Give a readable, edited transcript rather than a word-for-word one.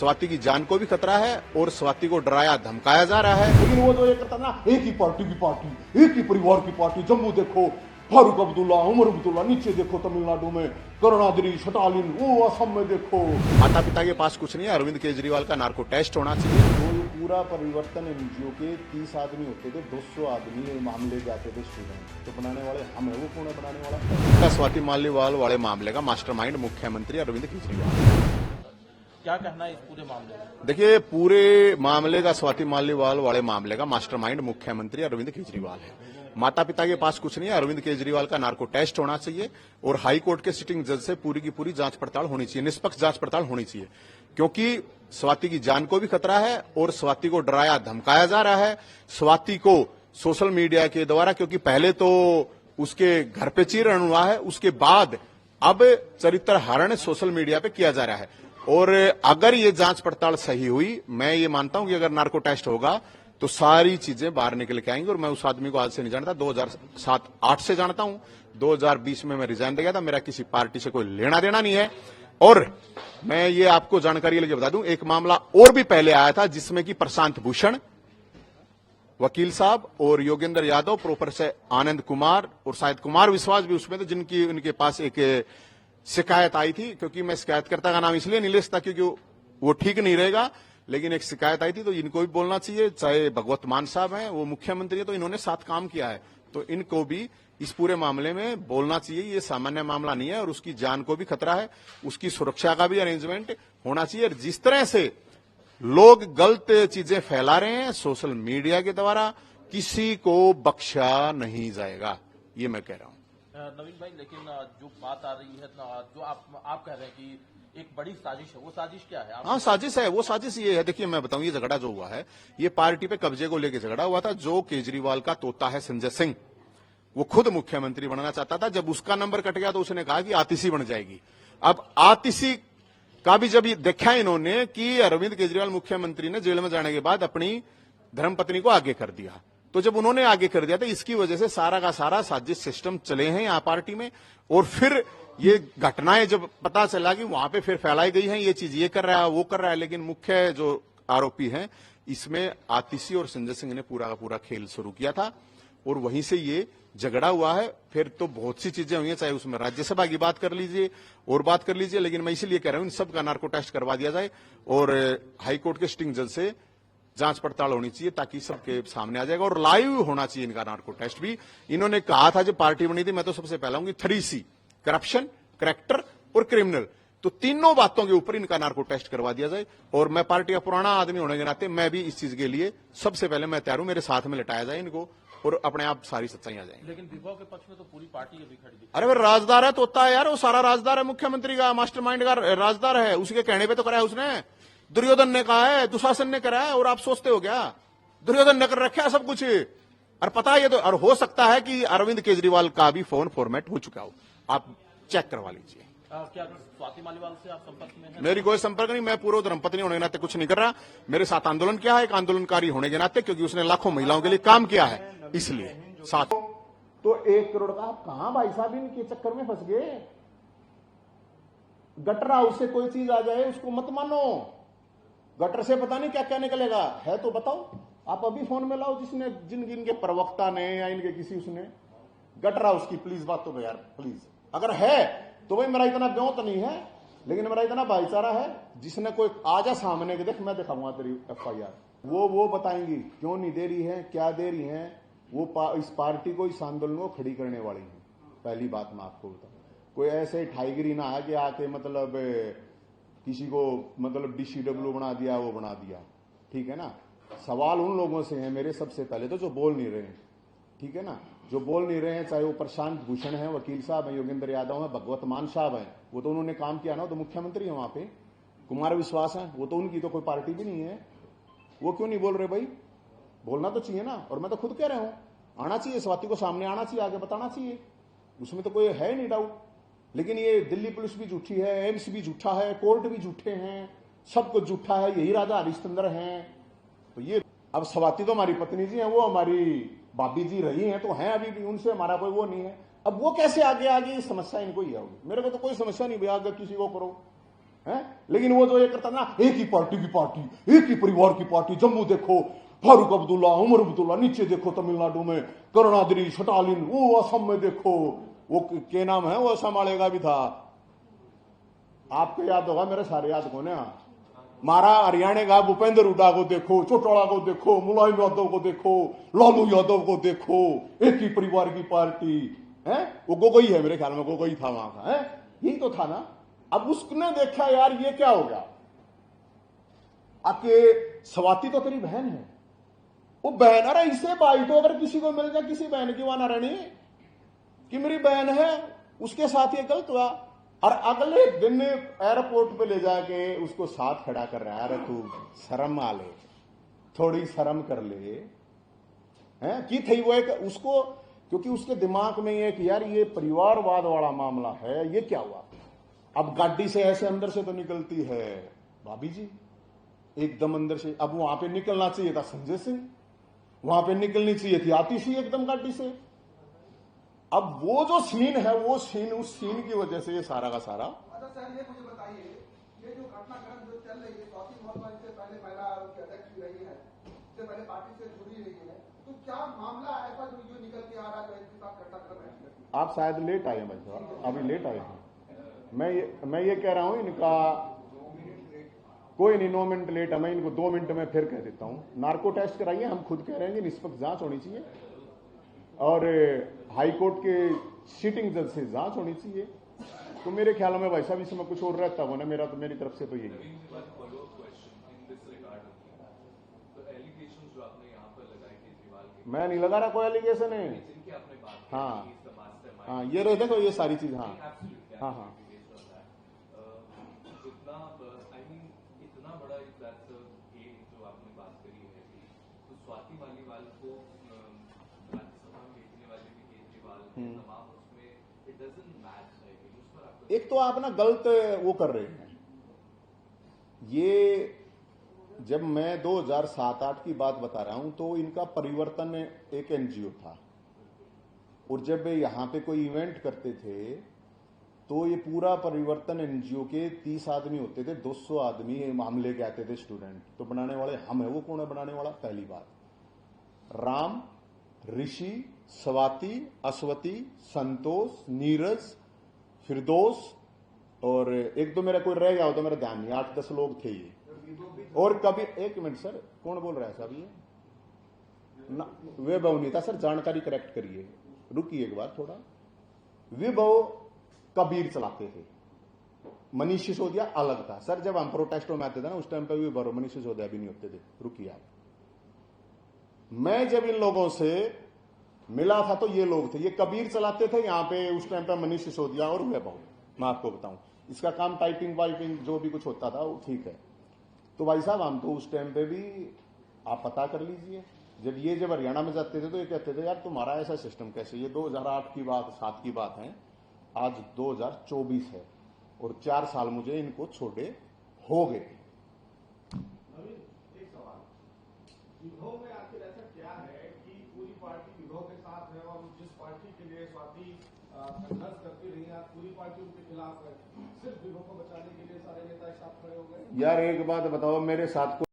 स्वाति की जान को भी खतरा है और स्वाति को डराया धमकाया जा रहा है। लेकिन वो जो ये करता ना, एक ही पार्टी की पार्टी, एक ही परिवार की पार्टी। जम्मू देखो फारूक अब्दुल्ला, उमर अब्दुल्ला, नीचे देखो तमिलनाडु में करुणानिधि, स्टालिन, वो असम में देखो। माता पिता के पास कुछ नहीं है। अरविंद केजरीवाल का नार्को टेस्ट होना चाहिए। तो ये पूरा परिवर्तन एनजीओ के 30 आदमी होते थे, 200 आदमी ये मामले जाते थे स्टूडेंट। तो बनाने वाले हम है, वो कौन है बनाने वाला? स्वाति मालीवाल वाले मामले का मास्टरमाइंड मुख्यमंत्री अरविंद केजरीवाल। क्या कहना है इस पूरे मामले में? देखिए, पूरे मामले का स्वाति मालीवाल वाले मामले का मास्टरमाइंड मुख्यमंत्री अरविंद केजरीवाल है। माता पिता के पास कुछ नहीं है। अरविंद केजरीवाल का नार्को टेस्ट होना चाहिए और हाई कोर्ट के सिटिंग जज से पूरी की पूरी जांच पड़ताल होनी चाहिए, निष्पक्ष जांच पड़ताल होनी चाहिए, क्योंकि स्वाति की जान को भी खतरा है और स्वाति को डराया धमकाया जा रहा है। स्वाति को सोशल मीडिया के द्वारा, क्योंकि पहले तो उसके घर पे चीरहरण हुआ है, उसके बाद अब चरित्र हरण सोशल मीडिया पे किया जा रहा है। और अगर ये जांच पड़ताल सही हुई, मैं ये मानता हूं कि अगर नार्को टेस्ट होगा तो सारी चीजें बाहर निकल के आएंगी। और मैं उस आदमी को आज से नहीं जानता, 2007-8 से जानता हूं। 2020 में मैं रिजाइन दे गया था। मेरा किसी पार्टी से कोई लेना देना नहीं है। और मैं ये आपको जानकारी लेके बता दूं, एक मामला और भी पहले आया था जिसमें कि प्रशांत भूषण वकील साहब और योगेंद्र यादव, प्रोफेसर से आनंद कुमार और शायद कुमार विश्वास भी उसमें थे, जिनकी उनके पास एक शिकायत आई थी। क्योंकि मैं शिकायतकर्ता का नाम इसलिए नहीं ले सकता क्योंकि वो ठीक नहीं रहेगा, लेकिन एक शिकायत आई थी तो इनको भी बोलना चाहिए। चाहे भगवत मान साहब हैं, वो मुख्यमंत्री है, तो इन्होंने साथ काम किया है, तो इनको भी इस पूरे मामले में बोलना चाहिए। ये सामान्य मामला नहीं है और उसकी जान को भी खतरा है, उसकी सुरक्षा का भी अरेंजमेंट होना चाहिए। और जिस तरह से लोग गलत चीजें फैला रहे हैं सोशल मीडिया के द्वारा, किसी को बख्शा नहीं जाएगा, ये मैं कह रहा हूं। नवीन भाई, लेकिन जो बात आ रही है, जो आप कह रहे हैं कि एक बड़ी साजिश है, वो साजिश क्या है? हाँ, साजिश है। वो साजिश ये है, देखिए मैं बताऊं, ये झगड़ा जो हुआ है, ये पार्टी पे कब्जे को लेकर झगड़ा हुआ था। जो केजरीवाल का तोता है संजय सिंह, वो खुद मुख्यमंत्री बनना चाहता था। जब उसका नंबर कट गया तो उसने कहा कि आतिशी बन जाएगी। अब आतिशी का भी जब देखा इन्होंने कि अरविंद केजरीवाल मुख्यमंत्री ने जेल में जाने के बाद अपनी धर्मपत्नी को आगे कर दिया, तो जब उन्होंने आगे कर दिया तो इसकी वजह से सारा का सारा साजिश सिस्टम चले हैं यहां पार्टी में। और फिर ये घटनाएं जब पता चला कि वहां पे फिर फैलाई गई हैं, ये चीज ये कर रहा है, वो कर रहा है, लेकिन मुख्य जो आरोपी हैं इसमें आतिशी और संजय सिंह ने पूरा का पूरा खेल शुरू किया था और वहीं से ये झगड़ा हुआ है। फिर तो बहुत सी चीजें हुई हैं, चाहे उसमें राज्यसभा की बात कर लीजिए और बात कर लीजिए, लेकिन मैं इसीलिए कह रहा हूं इन सब का नार्को टेस्ट करवा दिया जाए और हाईकोर्ट के सिटिंग जज से जांच पड़ताल होनी चाहिए ताकि सबके सामने आ जाएगा और लाइव होना चाहिए इनका नार्को टेस्ट भी। इन्होंने कहा था जब पार्टी बनी थी, मैं तो सबसे पहला हूं 3C, करप्शन, करैक्टर और क्रिमिनल, तो तीनों बातों के ऊपर इनका नार्को टेस्ट करवा दिया जाए। और मैं पार्टी का पुराना आदमी होने के नाते मैं भी इस चीज के लिए सबसे पहले मैं तैयार हूं, मेरे साथ में लिटाया जाए इनको और अपने आप सारी सच्चाई आ जाएगी। लेकिन विभाग के पक्ष में तो पूरी पार्टी अभी खड़ी थी। अरे वो राजदार है, तोता है यार, वो सारा राजदार है, मुख्यमंत्री का मास्टरमाइंड का राजदार है, उसके कहने पे तो करा है उसने। दुर्योधन ने कहा है, दुशासन ने करा है, और आप सोचते हो क्या दुर्योधन ने कर रखा है सब कुछ? और पता है ये तो, और हो सकता है कि अरविंद केजरीवाल का भी फोन फॉर्मेट हो चुका हो, आप चेक करवा लीजिए। क्या स्वाति मालीवाल से आप संपर्क में हैं? मेरी कोई संपर्क नहीं, मैं पूर्व धर्मपत्नी होने के नाते कुछ नहीं कर रहा। मेरे साथ आंदोलन किया है एक आंदोलनकारी होने के नाते, क्योंकि उसने लाखों महिलाओं के लिए काम किया है, इसलिए साथ। तो 1 करोड़ का आप कहां भाई साहब इनके चक्कर में फंस गए? गटर हाउस से कोई चीज आ जाए उसको मत मानो, गटर से पता नहीं क्या क्या निकलेगा, है तो बताओ। आप अभी फोन में लाओ जिसने जिनके प्रवक्ता ने या इनके किसी उसने गटर हाउस की प्लीज बात तो यार प्लीज, अगर है तो भाई मेरा इतना ब्यों तो नहीं है, लेकिन मेरा इतना भाईचारा है, जिसने कोई आ जा सामने के देख मैं दिखाऊंगा तेरी FIR, वो बताएंगी क्यों नहीं दे रही है, क्या दे रही है। वो इस पार्टी को, इस आंदोलन को खड़ी करने वाली है। पहली बात मैं आपको बताऊं, कोई ऐसे ठाईगिरी ना है कि आके मतलब किसी को मतलब DCW बना दिया, वो बना दिया, ठीक है ना। सवाल उन लोगों से है मेरे सबसे पहले तो जो बोल नहीं रहे हैं, ठीक है ना, जो बोल नहीं रहे हैं, चाहे वो प्रशांत भूषण है, वकील साहब है, योगेंद्र यादव है, भगवत मान साहब है, वो तो उन्होंने काम किया ना, तो मुख्यमंत्री है वहां पे। कुमार विश्वास है, वो तो उनकी तो कोई पार्टी भी नहीं है, वो क्यों नहीं बोल रहे भाई? बोलना तो चाहिए ना। और मैं तो खुद कह रहा हूं आना चाहिए, स्वाति को सामने आना चाहिए, आगे बताना चाहिए, उसमें तो कोई है नहीं डाउट। लेकिन ये दिल्ली पुलिस भी झूठी है, एम्स भी झूठा है, कोर्ट भी झूठे हैं, सब कुछ झूठा है, यही राजा हरिश्चंद्र हैं। तो ये अब स्वाति तो हमारी पत्नी जी हैं, वो हमारी भाभी जी रही हैं, तो हैं अभी भी, उनसे हमारा कोई वो नहीं है। अब वो कैसे आगे आगे समस्या इनको ही होगी, मेरे को तो कोई समस्या नहीं भैया, अगर किसी को करो है। लेकिन वो जो ये करता ना, एक ही पार्टी की पार्टी, एक ही परिवार की पार्टी, जम्मू देखो फारूक अब्दुल्ला, उमर अब्दुल्ला, नीचे देखो तमिलनाडु में करुणानिधि स्टालिन, वो असम में देखो वो के नाम है, वो असम वाले का भी था, आपको याद होगा, मेरे सारे याद को ना। मारा हरियाणा का भूपेंद्र हुड्डा को देखो, चौटाला को देखो, मुलायम यादव को देखो, लालू यादव को देखो, एक ही परिवार की पार्टी है। वो गोगोई है मेरे ख्याल में, गोगोई था वहां का, है यही तो था ना। अब उसने देखा यार ये क्या हो गया, आके स्वाति तो तेरी बहन है, वो बहन, अरे इसे भाई तो अगर किसी को मिल जाए, किसी बहन की वाना रहनी कि मेरी बहन है, उसके साथ ये गलत हुआ। और अगले दिन एयरपोर्ट पे ले जाके उसको साथ खड़ा कर रहा है, अरे तू शर्म आ ले, थोड़ी शर्म कर ले, हैं कि थी वो एक उसको, क्योंकि उसके दिमाग में ये कि यार ये परिवारवाद वाला मामला है, ये क्या हुआ। अब गाड़ी से ऐसे अंदर से तो निकलती है भाभी जी, एकदम अंदर से। अब वहां पे निकलना चाहिए था संजय सिंह, वहां पे निकलनी चाहिए थी आतिशी एकदम गाड़ी से। अब वो जो सीन है, वो सीन, उस सीन की वजह से ये सारा का सारा। अच्छा सर, ये मुझे बताइए, ये जो घटनाक्रम जो चल रही है, स्वाति मलिवाल से पहले महिला आयोग की अध्यक्ष रही है, इससे पहले पार्टी से जुड़ी रही है, तो क्या मामला ऐसा जो यूं निकल के आ रहा है इसके साथ घटनाक्रम है? आप शायद लेट आए हैं भाई साहब, अभी लेट आए हैं। मैं ये कह रहा हूं, इनका कोई नहीं, 9 मिनट लेट है, मैं इनको 2 मिनट में फिर कह देता हूं। नार्को टेस्ट कराइए, हम खुद कह रहे हैं कि निष्पक्ष जांच होनी चाहिए, और हाई कोर्ट के सिटिंग जज से जांच होनी चाहिए। तो मेरे ख्याल में भाई साहब इसमें कुछ और रहता हो ना, मेरा तो, मेरी तरफ से तो यही है। मैं नहीं लगा रहा कोई एलिगेशन है, हाँ हाँ, ये रहे देखो ये सारी चीज, हाँ हाँ हाँ। इतना बड़ा जो आपने बात करी है, तो स्वाति मालीवाल को राज्यसभा में भेजने वाले भी केजरीवाल तमाम, उसमें इट डजंट मैच है। उस पर आपको एक तो आप ना गलत वो कर रहे हैं, ये जब मैं 2007-8 की बात बता रहा हूं तो इनका परिवर्तन एक एनजीओ था, और जब यहां पे कोई इवेंट करते थे तो ये पूरा परिवर्तन एनजीओ के 30 आदमी होते थे, 200 आदमी मामले के आते थे स्टूडेंट, तो बनाने वाले हम है। वो कौन है बनाने वाला? पहली बात, राम, ऋषि, स्वाति, अश्वती, संतोष, नीरज, फिरदौस, और एक दो मेरा कोई रह गया हो तो मेरा ध्यान नहीं, 8-10 लोग थे ये। और कभी, एक मिनट सर, कौन बोल रहा है साहब ये? विभव नहीं था सर, जानकारी करेक्ट करिए, रुकिए एक बार थोड़ा। विभव कबीर चलाते थे, मनीष सिसोदिया अलग था सर। जब हम प्रोटेस्टों में आते थे ना उस टाइम पे विभव, मनीष सिसोदिया भी नहीं होते थे। रुकिए आप, मैं जब इन लोगों से मिला था तो ये लोग थे, ये कबीर चलाते थे यहाँ पे उस टाइम पे, मनीष सिसोदिया और वैभव। मैं आपको बताऊं, इसका काम टाइपिंग वाइपिंग जो भी कुछ होता था वो ठीक है। तो भाई साहब हम तो उस टाइम पे भी, आप पता कर लीजिए, जब हरियाणा में जाते थे तो ये कहते थे यार तुम्हारा ऐसा सिस्टम कैसे। ये 2008 की बात, 7 की बात है, आज 2024 है, और 4 साल मुझे इनको छोड़े हो गए। एक सवाल, विभव में आखिर ऐसा क्या है कि पूरी पार्टी विभव के साथ है, और जिस पार्टी के लिए स्वाति संघर्ष करती रही है, पूरी पार्टी उनके खिलाफ है, सिर्फ विभव को बचाने के लिए सारे नेता एक साथ खड़े हो गए? यार एक बात बताओ, मेरे साथ